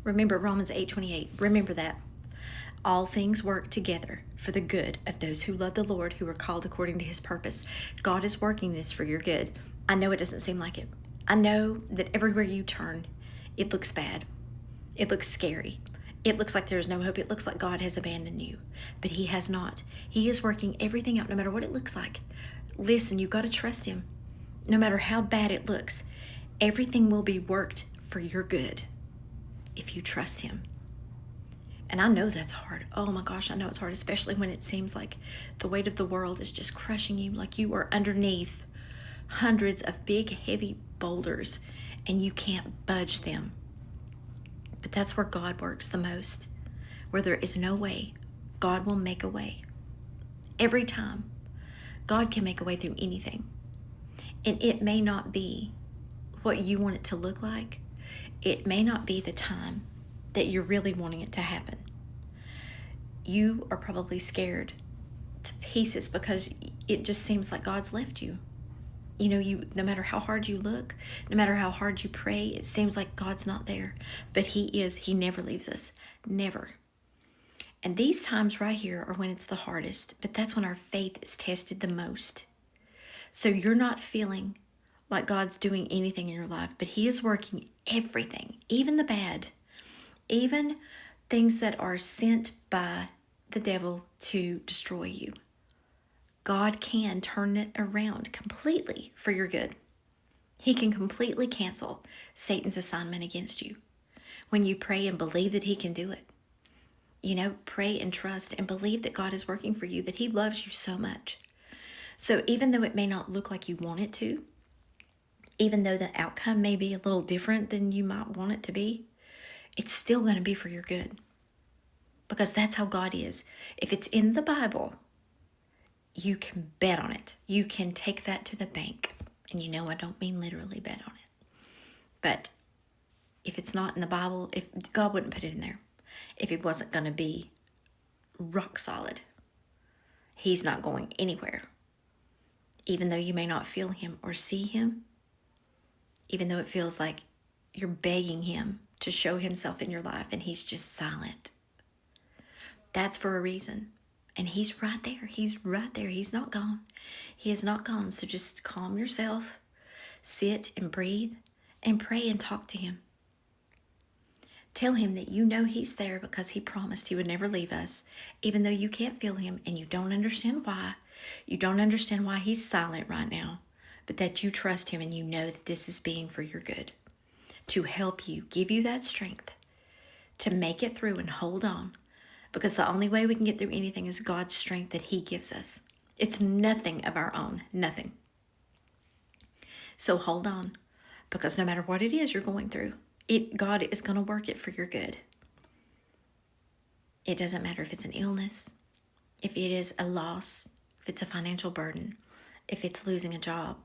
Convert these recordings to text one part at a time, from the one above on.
Remember Romans 8:28. Remember that. All things work together for the good of those who love the Lord, who are called according to his purpose. God is working this for your good. I know it doesn't seem like it. I know that everywhere you turn, it looks bad. It looks scary. It looks like there's no hope. It looks like God has abandoned you, but he has not. He is working everything out no matter what it looks like. Listen, you've got to trust him. No matter how bad it looks, everything will be worked for your good if you trust him. And I know that's hard. Oh my gosh, I know it's hard, especially when it seems like the weight of the world is just crushing you, like you are underneath hundreds of big, heavy boulders and you can't budge them. But that's where God works the most. Where there is no way, God will make a way. Every time, God can make a way through anything. And it may not be what you want it to look like. It may not be the time that you're really wanting it to happen. You are probably scared to pieces because it just seems like God's left you. You know, no matter how hard you look, no matter how hard you pray, it seems like God's not there. But he is. He never leaves us. Never. And these times right here are when it's the hardest, but that's when our faith is tested the most. So you're not feeling like God's doing anything in your life, but he is working everything, even the bad, even things that are sent by the devil to destroy you. God can turn it around completely for your good. He can completely cancel Satan's assignment against you when you pray and believe that he can do it. You know, pray and trust and believe that God is working for you, that he loves you so much. So even though it may not look like you want it to, even though the outcome may be a little different than you might want it to be, it's still going to be for your good. Because that's how God is. If it's in the Bible, you can bet on it. You can take that to the bank. And you know I don't mean literally bet on it. But if it's not in the Bible, if God wouldn't put it in there, if it wasn't going to be rock solid, he's not going anywhere. Even though you may not feel him or see him, even though it feels like you're begging him to show himself in your life and he's just silent. That's for a reason. And he's right there. He's right there. He's not gone. He is not gone. So just calm yourself, sit and breathe and pray and talk to him. Tell him that you know he's there because he promised he would never leave us, even though you can't feel him and you don't understand why. You don't understand why he's silent right now, but that you trust him and you know that this is being for your good, to help you, give you that strength to make it through and hold on. Because the only way we can get through anything is God's strength that he gives us. It's nothing of our own, nothing. So hold on, because no matter what it is you're going through, God is going to work it for your good. It doesn't matter if it's an illness, if it is a loss, if it's a financial burden, if it's losing a job,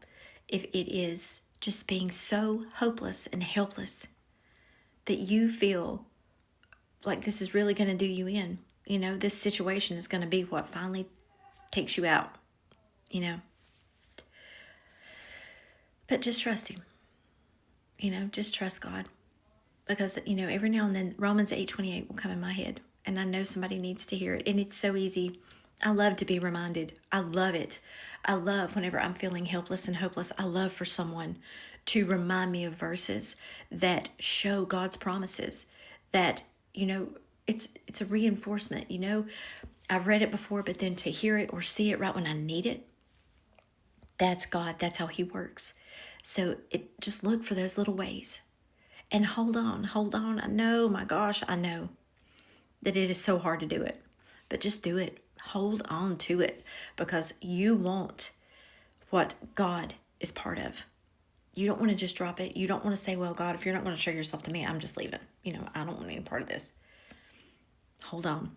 if it is just being so hopeless and helpless that you feel like this is really going to do you in. You know, this situation is going to be what finally takes you out, you know. But just trust him. You know, just trust God. Because, you know, every now and then Romans 8:28 will come in my head. And I know somebody needs to hear it. And it's so easy. I love to be reminded. I love it. I love whenever I'm feeling helpless and hopeless. I love for someone to remind me of verses that show God's promises, that, you know, it's a reinforcement. You know, I've read it before, but then to hear it or see it right when I need it, that's God. That's how he works. So just look for those little ways and hold on. I know, my gosh, I know that it is so hard to do it, but just do it. Hold on to it, because you want what God is part of. You don't want to just drop it. You don't want to say, well, God, if you're not going to show yourself to me, I'm just leaving. You know, I don't want any part of this. Hold on,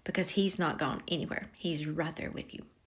because he's not gone anywhere. He's right there with you.